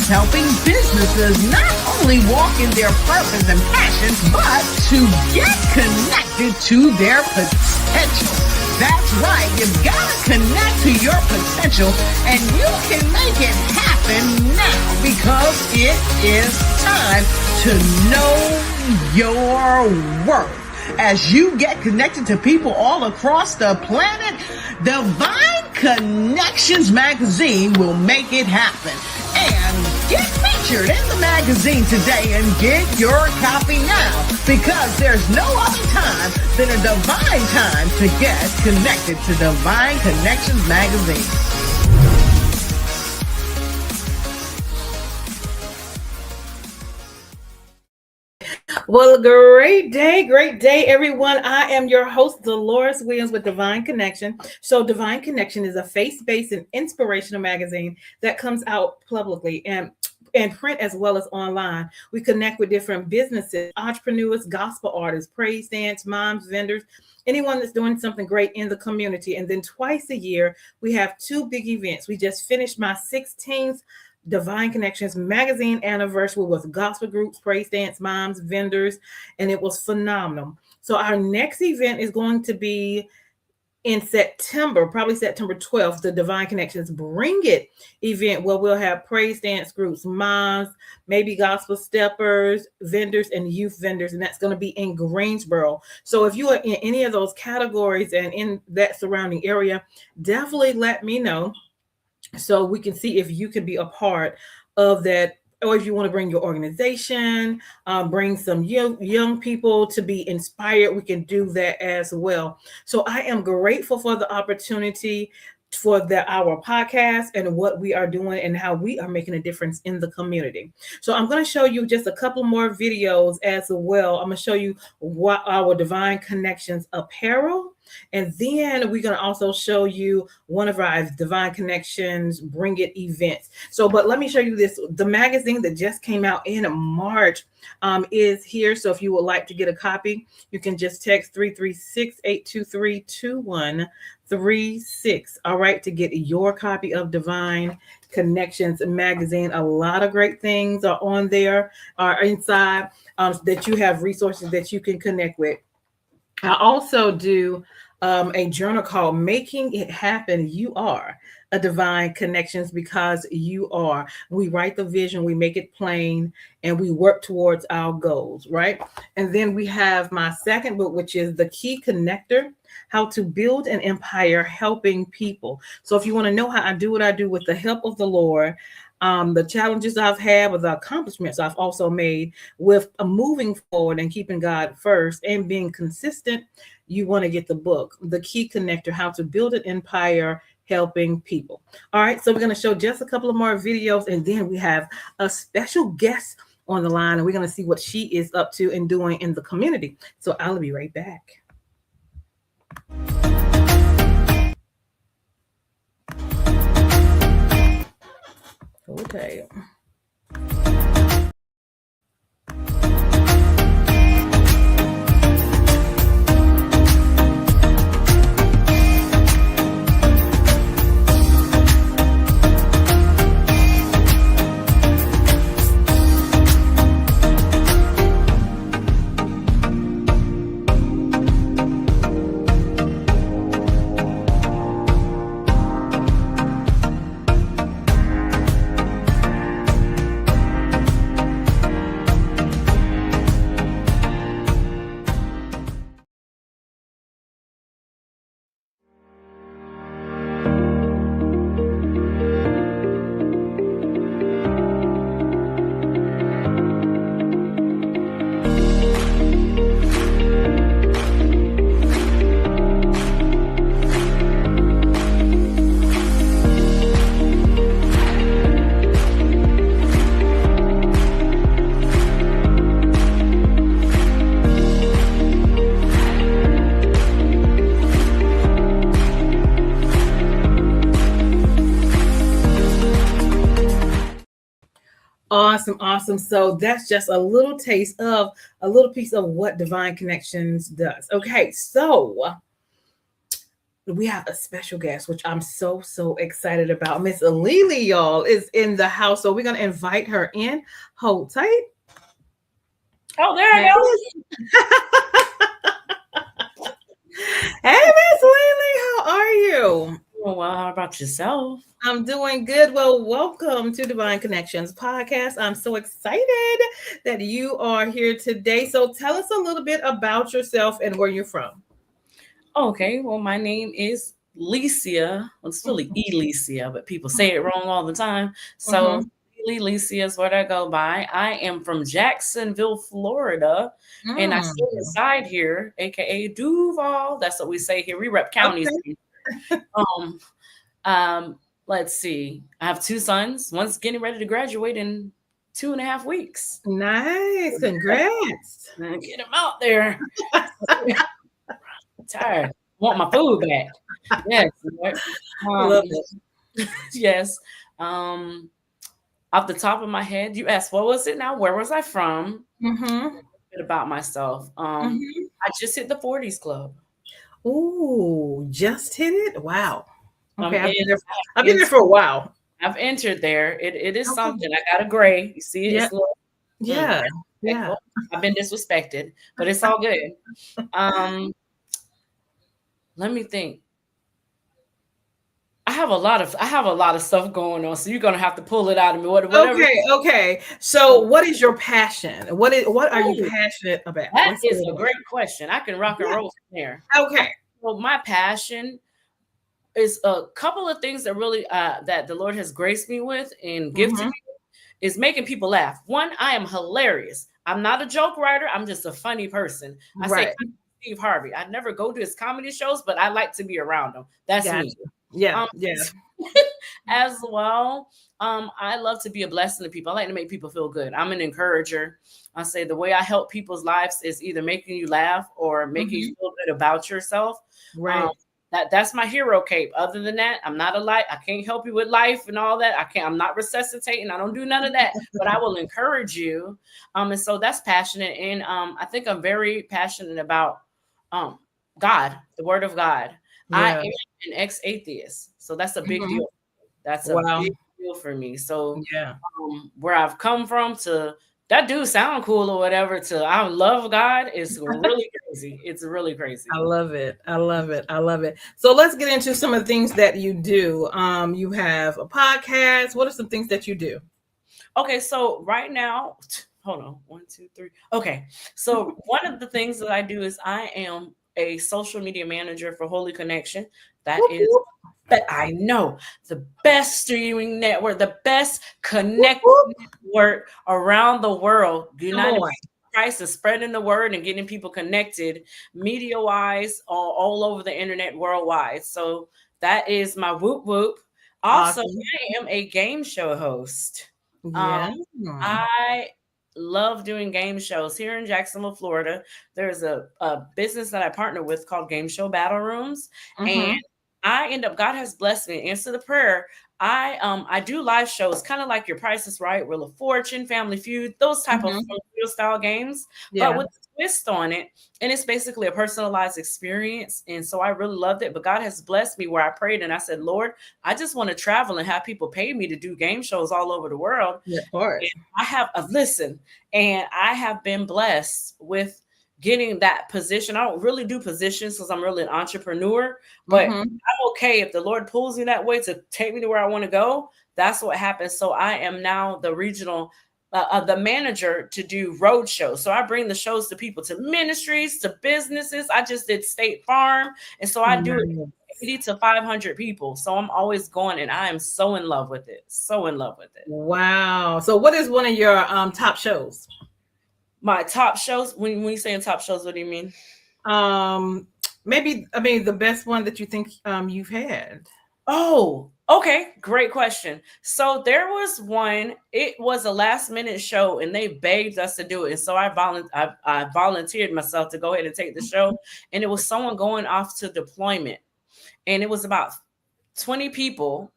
helping businesses not only walk in their purpose and passions, but to get connected to their potential. That's right, you've got to connect to your potential, and you can make it happen now because it is time to know your worth. As you get connected to people all across the planet, Divine Connections magazine will make it happen. And get featured in the magazine today and get your copy now, because there's no other time than a divine time to get connected to Divine Connections magazine. Well, great day, everyone. I am your host, Dolores Williams with Divine Connection. So Divine Connection is a faith-based and inspirational magazine that comes out publicly and print as well as online. We connect with different businesses, entrepreneurs, gospel artists, praise dance, moms, vendors, anyone that's doing something great in the community. And then twice a year, we have two big events. We just finished my 16th Divine Connections magazine anniversary with gospel groups, praise dance, moms, vendors, and it was phenomenal. So our next event is going to be in September, probably September 12th, the Divine Connections Bring It event, where we'll have praise dance groups, moms, maybe gospel steppers, vendors, and youth vendors, and that's going to be in Greensboro. So if you are in any of those categories and in that surrounding area, definitely let me know, so we can see if you can be a part of that, or if you want to bring your organization, bring some young people to be inspired, we can do that as well. So I am grateful for the opportunity for our podcast and what we are doing and how we are making a difference in the community. So I'm going to show you just a couple more videos as well. I'm going to show you what our Divine Connections apparel. And then we're going to also show you one of our Divine Connections Bring It events. So, but let me show you this. The magazine that just came out in March is here. So if you would like to get a copy, you can just text 336-823-2136. All right, to get your copy of Divine Connections magazine. A lot of great things are on there, are inside, that you have resources that you can connect with. I also do a journal called Making It Happen. You Are a Divine Connections because you are. We write the vision, we make it plain, and we work towards our goals, right? And then we have my second book, which is The Key Connector, How to Build an Empire Helping People. So if you want to know how I do what I do with the help of the Lord, the challenges I've had with the accomplishments I've also made with moving forward and keeping God first and being consistent, you want to get the book, The Key Connector, How to Build an Empire Helping People. All right, so we're going to show just a couple of more videos, and then we have a special guest on the line, and we're going to see what she is up to and doing in the community. So I'll be right back. Okay. Awesome. So that's just a little taste of a little piece of what Divine Connections does. Okay, so we have a special guest, which I'm so excited about. Miss Lily, y'all, is in the house. So we're going to invite her in. Hold tight. Oh, there I go. Hey, Miss Lily, how are you? Well, how about yourself? I'm doing good. Well, welcome to Divine Connections podcast. I'm so excited that you are here today. So tell us a little bit about yourself and where you're from. Okay, well, my name is Licia. Well, it's really Elicia, but people say it wrong all the time. So, Licia is what I go by. I am from Jacksonville, Florida, and I still reside here, aka Duval. That's what we say here. We rep counties. Okay. Let's see. I have two sons. One's getting ready to graduate in 2.5 weeks. Nice. Congrats. Get him out there. Tired. Want my food back. Yes. Love it. Yes. Off the top of my head, you asked, what was it now? Where was I from? A bit about myself. I just hit the 40s club. Ooh, just hit it? Wow. Okay, I've been there for a while. I've entered there. It is something. I got a gray. You see it? Yeah. It's little, Yeah. I've been disrespected, but it's all good. Let me think. I have a lot of stuff going on, so you're gonna have to pull it out of me. Whatever. Okay. So, what is your passion? What are you passionate about? That is a great question. I can rock and roll from there. Okay. Well, my passion is a couple of things that really that the Lord has graced me with and gifted me is making people laugh. One, I am hilarious. I'm not a joke writer. I'm just a funny person. I say Steve Harvey. I never go to his comedy shows, but I like to be around him. That's me. Yeah. As well, I love to be a blessing to people. I like to make people feel good. I'm an encourager. I say the way I help people's lives is either making you laugh or making you feel good about yourself. Right. That's my hero cape. Other than that, I'm not I can't help you with life and all that. I'm not resuscitating. I don't do none of that, but I will encourage you. And so that's passionate. And I think I'm very passionate about God, the word of God. Yeah. I am an ex-atheist. So that's a big deal. That's a big deal for me. So where I've come from to that dude sound cool or whatever to I love God is really crazy. It's really crazy. I love it. So let's get into some of the things that you do. You have a podcast. What are some things that you do? Okay, so right now, hold on, 1, 2, 3. Okay, so one of the things that I do is I am a social media manager for Holy Connection. That is I know the best streaming network, the best connected network around the world. United Christ is spreading the word and getting people connected media wise all over the internet worldwide. So that is my whoop whoop. Also, I am a game show host. I love doing game shows here in Jacksonville, Florida. There's a business that I partner with called Game Show Battle Rooms. And God has blessed me. Answer the prayer. I do live shows, kind of like Your Price is Right, Wheel of Fortune, Family Feud, those type of real style games, but with a twist on it. And it's basically a personalized experience. And so I really loved it. But God has blessed me where I prayed and I said, Lord, I just want to travel and have people pay me to do game shows all over the world. Yeah, of course. And I have been blessed with getting that position. I don't really do positions because I'm really an entrepreneur, but I'm okay if the Lord pulls me that way to take me to where I want to go. That's what happens. So I am now the regional, the manager to do road shows. So I bring the shows to people, to ministries, to businesses. I just did State Farm. And so I do it 80 to 500 people. So I'm always going and I am so in love with it. So in love with it. Wow. So what is one of your top shows? My top shows, when you say top shows, what do you mean? Maybe, the best one that you think you've had. Oh, okay. Great question. So there was one, it was a last minute show and they begged us to do it. And so I volunteered myself to go ahead and take the show. And it was someone going off to deployment. And it was about 20 people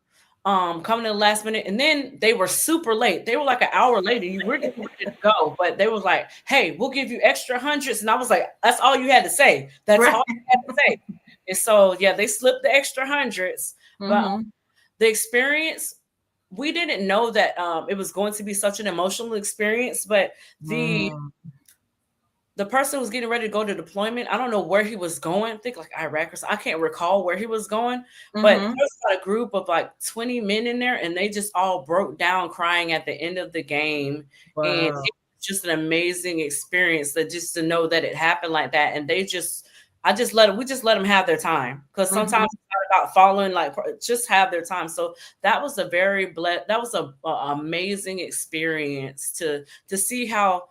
coming in the last minute, and then they were super late. They were like an hour later. You were getting ready to go, but they was like, "Hey, we'll give you extra hundreds." And I was like, "That's all you had to say. That's all you had to say." And so, yeah, they slipped the extra hundreds, but the experience, we didn't know that it was going to be such an emotional experience, but the person was getting ready to go to deployment. I don't know where he was going. I think like Iraq or something. I can't recall where he was going, but there was a group of like 20 men in there, and they just all broke down crying at the end of the game. Wow. And it was just an amazing experience that just to know that it happened like that. And we just let them have their time, because sometimes it's not about following, like just have their time. So that was a amazing experience to see how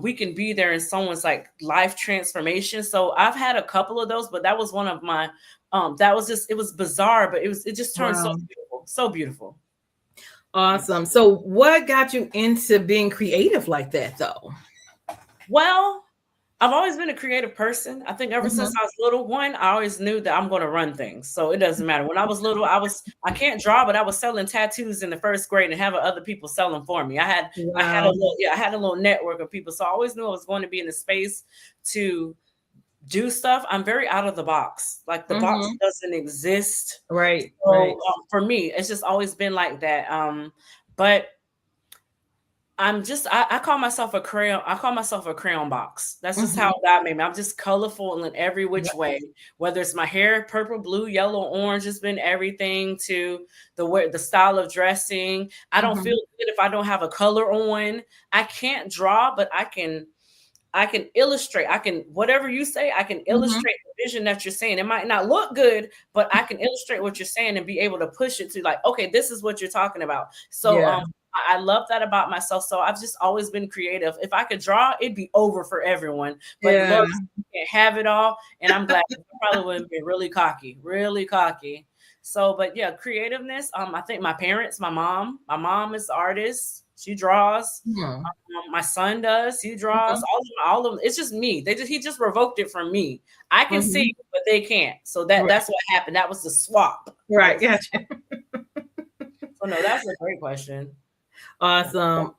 we can be there in someone's like life transformation. So I've had a couple of those, but that was one of my, it was bizarre, but it just turned so beautiful. Awesome. So what got you into being creative like that though? Well, I've always been a creative person. I think ever since I was little, I always knew that I'm going to run things. So it doesn't matter. When I was little, I can't draw, but I was selling tattoos in the first grade and having other people sell them for me. I had a little network of people. So I always knew I was going to be in a space to do stuff. I'm very out of the box. Like the box doesn't exist. Right. So, right. For me, it's just always been like that. But I call myself a crayon. I call myself a crayon box. That's just how God made me. I'm just colorful in every which way. Whether it's my hair, purple, blue, yellow, orange, it's been everything to the style of dressing. I don't feel good if I don't have a color on. I can't draw, but I can illustrate. Whatever you say, I can illustrate the vision that you're saying. It might not look good, but I can illustrate what you're saying and be able to push it to like, okay, this is what you're talking about. So I love that about myself. So I've just always been creative. If I could draw, it'd be over for everyone. But Lord, you can't have it all. And I'm glad I probably wouldn't be really cocky. So, but yeah, creativeness. I think my mom is an artist. She draws. My son does. He draws. All of them. It's just me. He just revoked it from me. I can see, but they can't. So that's what happened. That was the swap. Right. Gotcha. So no, that's a great question. Awesome.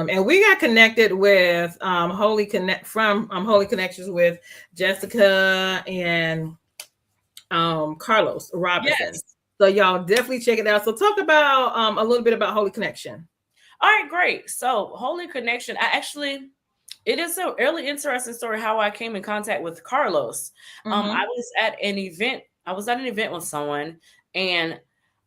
And we got connected with Holy Connections with Jessica and Carlos Robinson. Yes. So y'all definitely check it out. So talk about a little bit about Holy Connection. All right, great. So Holy Connection, it is a really interesting story how I came in contact with Carlos. I was at an event with someone, and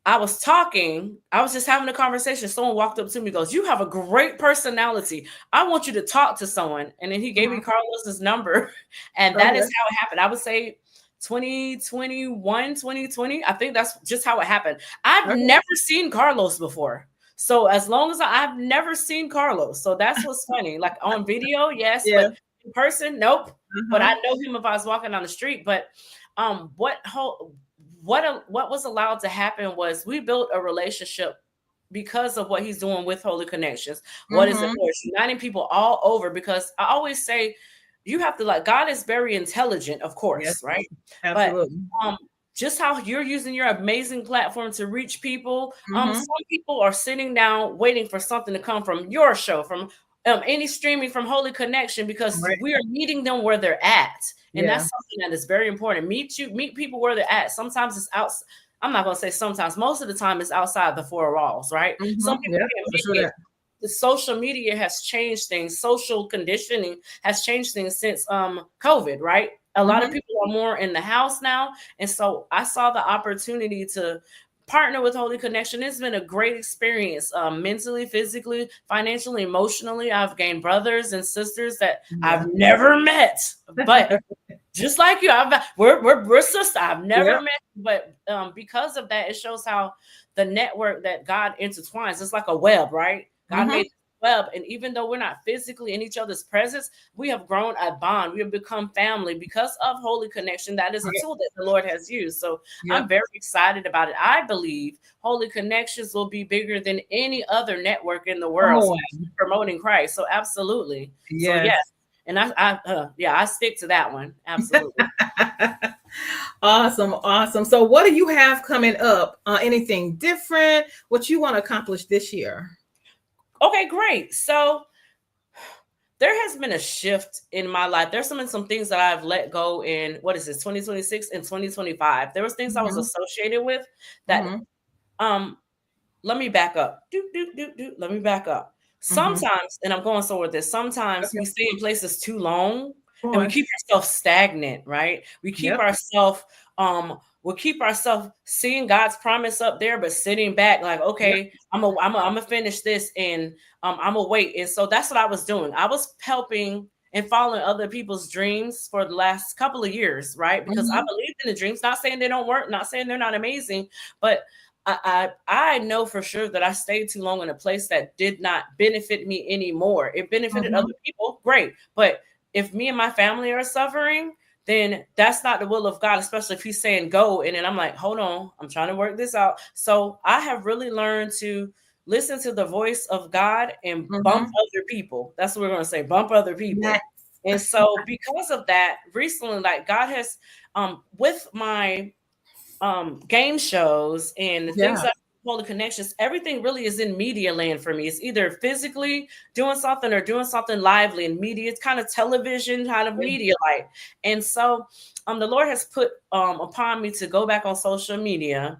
I was just having a conversation. Someone walked up to me and goes, "You have a great personality. I want you to talk to someone." And then he gave me Carlos's number. And that is how it happened. I would say 2021, 2020. I think that's just how it happened. I've never seen Carlos before. So as long as I've never seen Carlos. So that's what's funny. Like on video, yes, but in person, nope. But I know him if I was walking down the street. But what was allowed to happen was we built a relationship because of what he's doing with Holy Connections. What is it for? It's uniting people all over, because I always say you have to, like, God is very intelligent, of course, right? Absolutely. But just how you're using your amazing platform to reach people. Some people are sitting down waiting for something to come from your show, from any streaming from Holy Connection, because we are meeting them where they're at. And that's something that is very important. Meet people where they're at. Sometimes it's out. I'm not going to say sometimes. Most of the time it's outside the four walls, right? Some people can't make it. The social media has changed things. Social conditioning has changed things since COVID, right? A lot of people are more in the house now. And so I saw the opportunity to partner with Holy Connection. It's been a great experience, mentally, physically, financially, emotionally. I've gained brothers and sisters that I've never met, but just like you, we're sisters. I've never met, but because of that, it shows how the network that God intertwines. It's like a web, right? God made web, and even though we're not physically in each other's presence, we have grown a bond. We have become family because of Holy Connection. That is a tool that the Lord has used. So I'm very excited about it. I believe Holy Connections will be bigger than any other network in the world promoting Christ. So absolutely. So yes. And I stick to that one. Absolutely. Awesome. So what do you have coming up? Anything different? What you want to accomplish this year? Okay, great. So there has been a shift in my life. There's some things that I've let go in, what is this, 2026 and 2025. There was things I was associated with that, let me back up. Let me back up. Sometimes, and I'm going somewhere with this, sometimes we stay in places too long and we keep ourselves stagnant, right? We keep ourselves, we'll keep ourselves seeing God's promise up there, but sitting back like, okay, I'm gonna finish this and I'm gonna wait. And so that's what I was doing. I was helping and following other people's dreams for the last couple of years, right? Because I believed in the dreams, not saying they don't work, not saying they're not amazing, but I know for sure that I stayed too long in a place that did not benefit me anymore. It benefited other people, great. But if me and my family are suffering, then that's not the will of God, especially if he's saying go. And then I'm like, hold on, I'm trying to work this out. So I have really learned to listen to the voice of God and bump other people. That's what we're going to say, bump other people. Yes. And so because of that, recently, like God has, with my game shows and the things that Holy Connections, everything really is in media land for me. It's either physically doing something or doing something lively in media. It's kind of television, kind of media like. And so the Lord has put upon me to go back on social media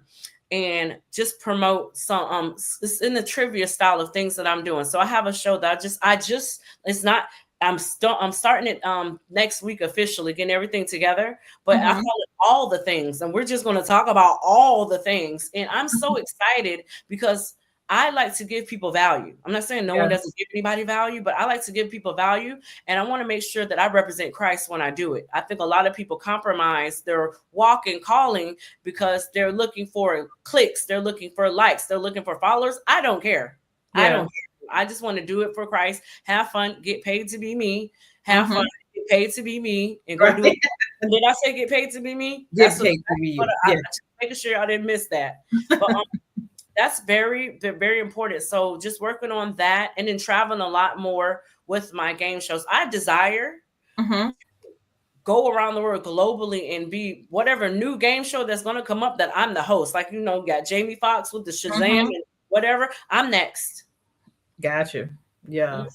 and just promote some it's in the trivia style of things that I'm doing. So I have a show that I just it's not I'm starting it next week officially, getting everything together. But I call it All the Things, and we're just going to talk about all the things. And I'm so excited because I like to give people value. I'm not saying no one doesn't give anybody value, but I like to give people value, and I want to make sure that I represent Christ when I do it. I think a lot of people compromise their walk and calling because they're looking for clicks, they're looking for likes, they're looking for followers. I don't care. I don't care. I just want to do it for Christ, have fun, get paid to be me, have fun, get paid to be me, and go do it. And did I say get paid to be me? Get paid to be you. Just making sure I didn't miss that. But that's very, very important. So just working on that and then traveling a lot more with my game shows. I desire to go around the world globally and be whatever new game show that's going to come up that I'm the host. Like, you know, got Jamie Foxx with the Shazam and whatever. I'm next. Gotcha. Yeah.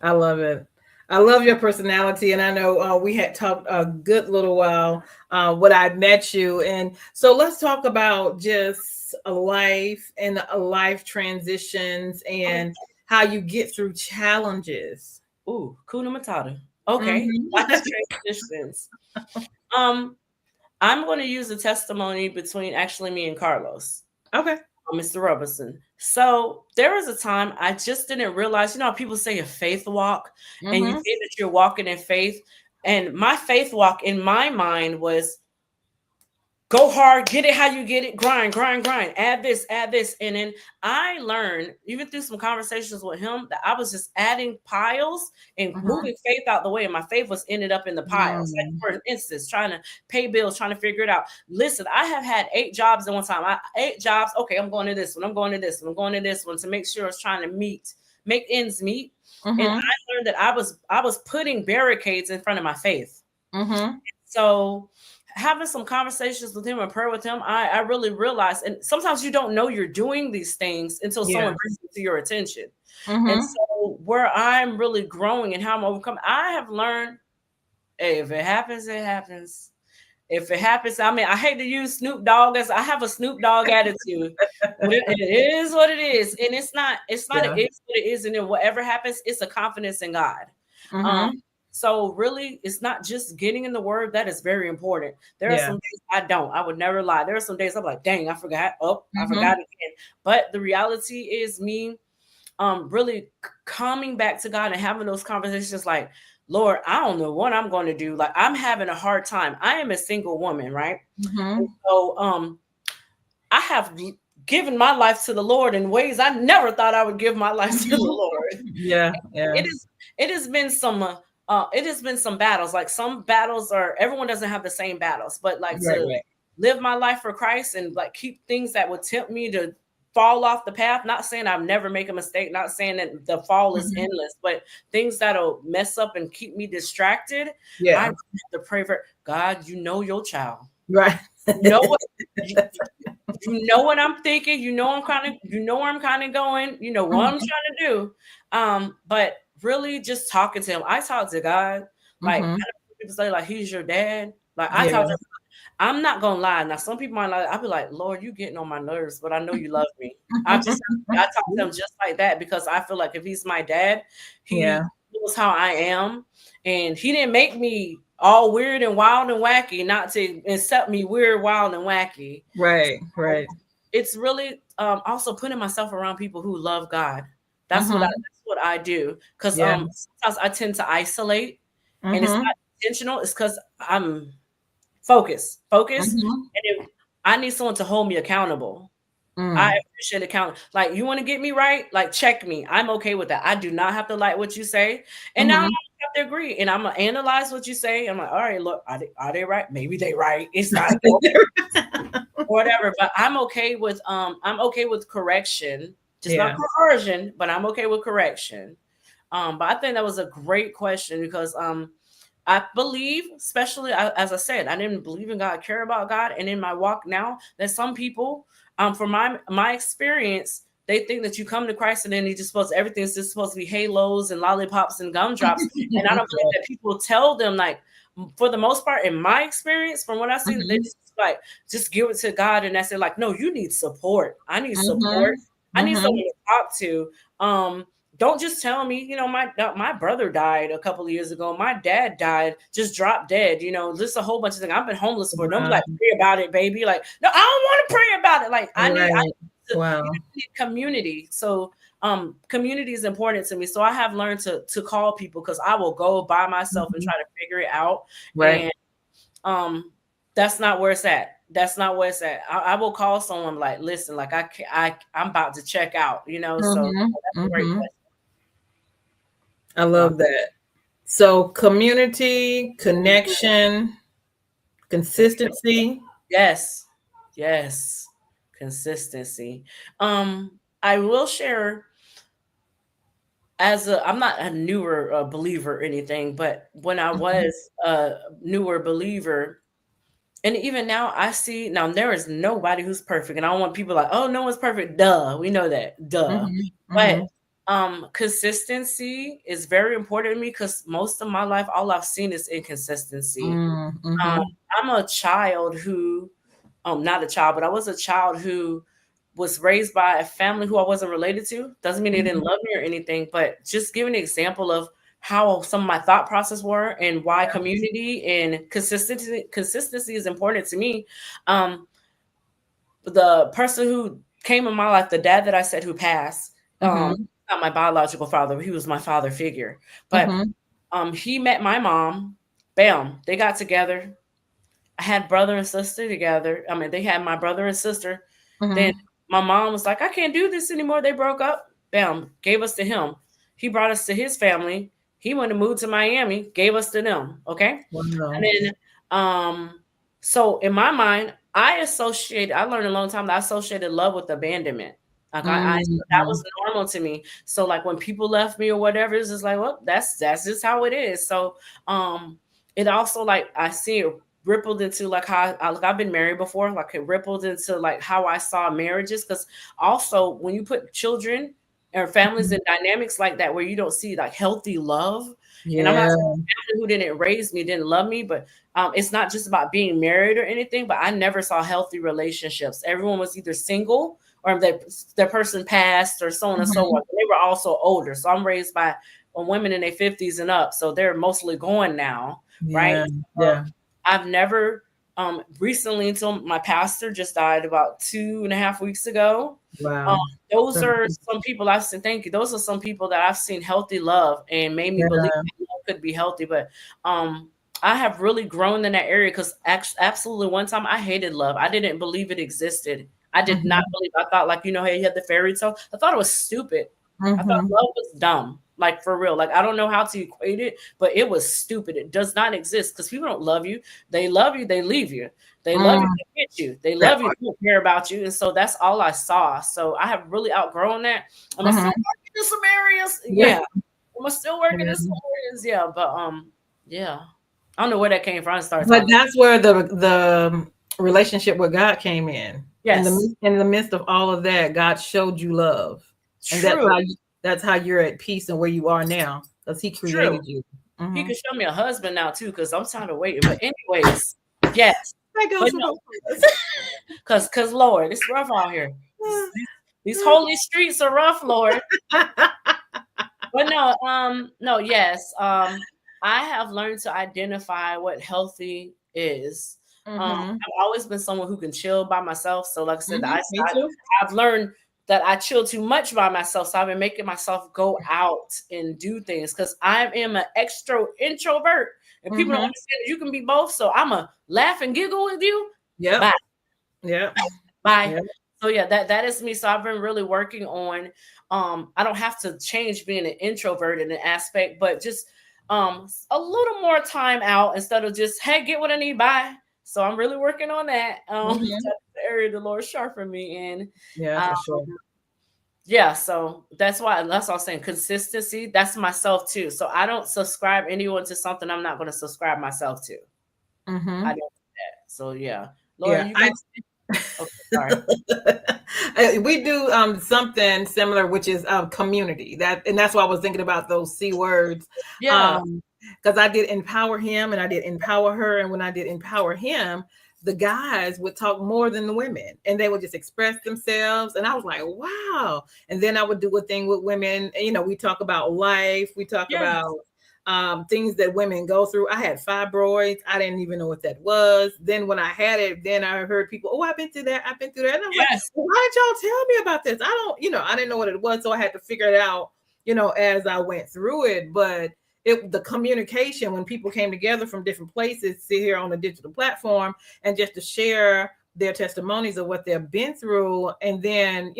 I love it. I love your personality. And I know we had talked a good little while when I met you. And so let's talk about just a life and life transitions and how you get through challenges. Ooh, Kuna Matata. Okay. Life transitions. I'm going to use a testimony between actually me and Carlos. Okay. Mr. Robertson. So there was a time I just didn't realize, you know, people say a faith walk and you think that you're walking in faith. And my faith walk in my mind was go hard, get it how you get it, grind, add this. And then I learned, even through some conversations with him, that I was just adding piles and moving faith out the way. And my faith was ended up in the piles. Like, for instance, trying to pay bills, trying to figure it out. Listen, I have had 8 jobs at one time. 8 jobs. Okay, I'm going to this one. I'm going to this one. I'm going to this one to make sure it's trying to make ends meet. And I learned that I was putting barricades in front of my faith. So having some conversations with him and prayer with him, I really realized, and sometimes you don't know you're doing these things until someone brings it to your attention. And so where I'm really growing and how I'm overcoming, I have learned, hey, if it happens, it happens. If it happens, I mean, I hate to use Snoop Dogg as I have a Snoop Dogg attitude. It is what it is. And it's not it is what it is. And then whatever happens, it's a confidence in God. So really, it's not just getting in the word. That is very important. There are some days I would never lie. There are some days I'm like, dang, I forgot. I forgot again. But the reality is me really coming back to God and having those conversations like, Lord, I don't know what I'm going to do. Like, I'm having a hard time. I am a single woman, right? And so I have given my life to the Lord in ways I never thought I would give my life to the Lord. It has been some battles. Like, some battles everyone doesn't have the same battles, but like to live my life for Christ and like keep things that would tempt me to fall off the path. Not saying I've never make a mistake, not saying that the fall is endless, but things that'll mess up and keep me distracted. I have to pray for God. You know your child, right? You know what you know what I'm thinking. You know where I'm kind of going. You know what I'm trying to do. But really just talking to him. I talk to God. Like I Mhm. know people say like he's your dad. Like I Yeah. talk to I'm not gonna lie. Now some people might like I'll be like, Lord, you getting on my nerves, but I know you love me. I talk to him just like that because I feel like if he's my dad, he Yeah. knows how I am. And he didn't make me all weird and wild and wacky, not to accept me weird, wild, and wacky. Right. So Right. it's really also putting myself around people who love God. Mhm. That's what I do. Because Yeah. sometimes I tend to isolate and it's Mhm. not intentional, it's because I'm focus, Mhm. and I need someone to hold me accountable. I Mm. appreciate account. Like you want to get me right, like check me. I'm okay with that. I do not have to like what you say, and now I don't Mhm. have to agree. And I'm gonna analyze what you say. I'm like, all right, look, are they right? Maybe they right. It's not whatever. But I'm okay with correction, just not Yeah. coercion. But I'm okay with correction. But I think that was a great question because I believe, especially as I said, I didn't believe in God, care about God, and in my walk now, that some people, from my experience, they think that you come to Christ and then you just supposed everything's just supposed to be halos and lollipops and gumdrops, and I don't believe that people tell them like, for the most part, in my experience, from what I've seen, they Mhm. just like just give it to God, and that's it. Like, no, you need support. I need support. Mhm. I need someone Mhm. to talk to. Don't just tell me, my brother died a couple of years ago. My dad died, just dropped dead. Just a whole bunch of things. I've been homeless for. Don't be Wow. like pray about it, baby. Like, no, I don't want to pray about it. Like, I Right. need, Wow. need community. So, community is important to me. So I have learned to call people because I will go by myself and Mhm. try to figure it out. Right. And that's not where it's at. That's not where it's at. I will call someone like, listen, like I'm about to check out. So Mhm. that's a great Mhm. question. I Yeah. love that. So community, connection, consistency. Yes. Yes. Consistency. I will share I'm not a newer believer or anything, but when I Mhm. was a newer believer, and even now I see now there is nobody who's perfect. And I don't want people like, oh, no one's perfect. Duh. We know that. Duh. Mhm. But Mhm. consistency is very important to me because most of my life, all I've seen is inconsistency. Um, Mhm. I'm a child who, not a child, but I was a child who was raised by a family who I wasn't related to. Doesn't mean they didn't Mhm. love me or anything, but just giving an example of how some of my thought process were and why community and consistency is important to me. The person who came in my life, the dad that I said who passed, Mhm. not my biological father, he was my father figure. But Mhm. he met my mom. Bam, they got together. I had brother and sister together. I mean, they had my brother and sister. Then Mhm. my mom was like, I can't do this anymore. They broke up. Bam, gave us to him. He brought us to his family. He went to move to Miami, gave us to them. Okay. And Wow. then, so in my mind, I learned a long time that I associated love with abandonment. Like that was Mhm. normal to me. So like when people left me or whatever, it's just like, well, that's just how it is. So, it also like I see it rippled into like how like I've been married before, like it rippled into like how I saw marriages. Because also when you put children or families in dynamics like that where you don't see like healthy love, and I'm not Yeah. saying the family who didn't raise me didn't love me, but it's not just about being married or anything. But I never saw healthy relationships. Everyone was either single or their person passed or so on and so Mhm. on. They were also older, so I'm raised by women in their 50s and up, so they're mostly gone now, right? Yeah. Yeah. I've never recently until my pastor just died about 2.5 weeks ago. Um, Wow. those So- are some people I've seen. Thank you. Those are some people that I've seen healthy love and made me believe Yeah. that love could be healthy. But I have really grown in that area because absolutely one time I hated love. I didn't believe it existed. I did not Mhm. believe. I thought like how you had the fairy tale. I thought it was stupid. I thought Mhm. love was dumb. Like for real. Like I don't know how to equate it, but it was stupid. It does not exist because people don't love you. They love you, they leave you. They love you, Mm. they hit you. They That love you, part. they don't care about you. And so that's all I saw. So I have really outgrown that. Am I still Mhm. working in some areas? Yeah. Yeah. Am I still working in some areas? Yeah. But yeah. I don't know where that came from. I started But talking. that's where the relationship with God came in. Yes. In the midst of all of that, God showed you love, and True. that's how you're at peace and where you are now, because he created True. you. He could show me a husband now too, because I'm tired of waiting. But anyways, yes. That goes for both of us. Cause Lord, it's rough out here. These holy streets are rough, Lord. But no, yes. I have learned to identify what healthy is. I've always been someone who can chill by myself. So, like I said, I've learned that I chill too much by myself. So I've been making myself go out and do things because I am an introvert. And people don't understand that you can be both. So I'm a laugh and giggle with you. Yeah. Bye. Yeah. Bye. Yep. So yeah, that is me. So I've been really working on I don't have to change being an introvert in an aspect, but just a little more time out instead of just, hey, get what I need, bye. So I'm really working on that. That's the area the Lord sharpened me in. Yeah, for sure. Yeah, so that's why I was saying consistency. That's myself too. So I don't subscribe anyone to something I'm not going to subscribe myself to. I don't do that. So yeah, Lord, we do something similar, which is community. That's why I was thinking about those C words. Yeah. Because I did empower him and I did empower her. And when I did empower him, the guys would talk more than the women and they would just express themselves. And I was like, wow. And then I would do a thing with women. You know, we talk about life. We talk about things that women go through. I had fibroids. I didn't even know what that was. Then when I had it, then I heard people, oh, I've been through that. I've been through that. And I'm like, well, why did y'all tell me about this? I didn't know what it was. So I had to figure it out, as I went through it. But the communication, when people came together from different places, sit here on a digital platform and just to share their testimonies of what they've been through. And then,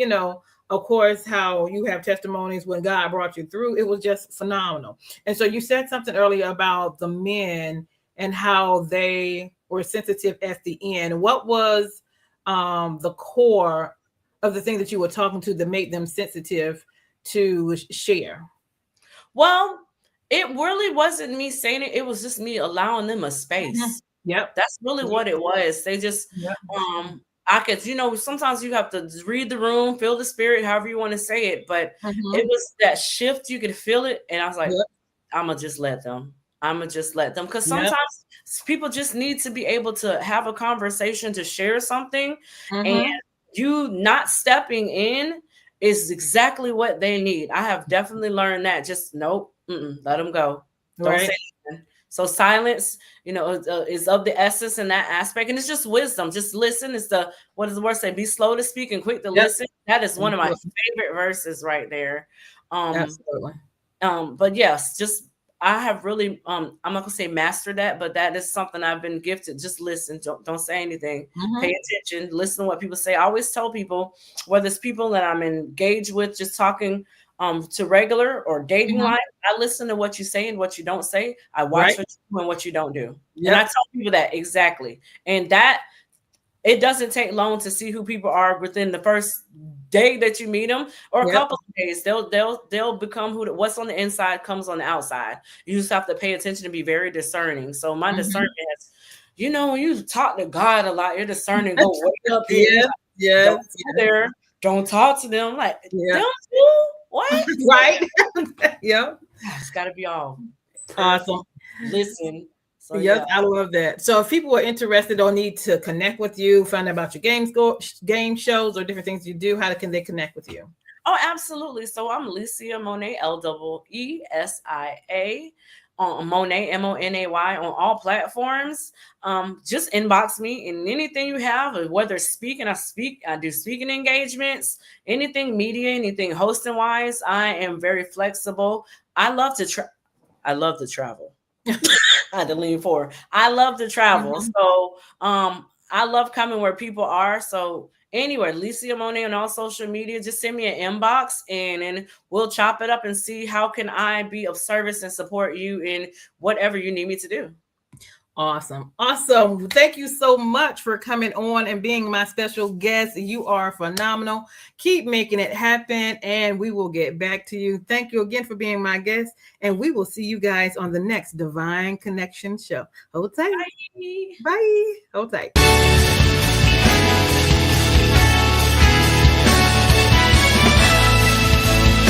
of course, how you have testimonies when God brought you through, it was just phenomenal. And so you said something earlier about the men and how they were sensitive at the end. What was the core of the thing that you were talking to that made them sensitive to share? Well, it really wasn't me saying it. It was just me allowing them a space. Yep. That's really what it was. They just, I could, sometimes you have to read the room, feel the spirit, however you want to say it. But it was that shift. You could feel it. And I was like, I'm going to just let them. Because sometimes people just need to be able to have a conversation, to share something. And you not stepping in is exactly what they need. I have definitely learned that. Just nope. Let them go. Don't say anything. So silence, is of the essence in that aspect. And it's just wisdom. Just listen. What does the word say? Be slow to speak and quick to listen. That is one of my favorite verses right there. Absolutely. But yes, just I have really I'm not gonna say mastered that, but that is something I've been gifted. Just listen, don't say anything, pay attention, listen to what people say. I always tell people, whether it's people that I'm engaged with, just talking to regular or dating life, I listen to what you say and what you don't say. I watch what you do and what you don't do. And I tell people that exactly. And that it doesn't take long to see who people are within the first day that you meet them, or a couple of days. They'll become what's on the inside comes on the outside. You just have to pay attention and be very discerning. So my discernment is, when you talk to God a lot, you're discerning. Go wake up here. Don't go there. Don't talk to them. Like them too. What? Right. It's got to be all awesome. Listen. So, I love that. So if people are interested or need to connect with you, find out about your game shows or different things you do, how can they connect with you? Oh, absolutely. So I'm Lesia Monay, LEESIA, on Monay, MONAY, on all platforms. Just inbox me in anything you have, whether it's speaking, I do speaking engagements, anything media, anything hosting wise. I am very flexible. I love to travel. I had to lean forward. I love to travel. So I love coming where people are. So anywhere, Lesia Monay on all social media, just send me an inbox and we'll chop it up and see how can I be of service and support you in whatever you need me to do. Awesome. Thank you so much for coming on and being my special guest. You are phenomenal. Keep making it happen and we will get back to you. Thank you again for being my guest and we will see you guys on the next Divine Connection show. Hold tight. Bye. Bye. Hold tight.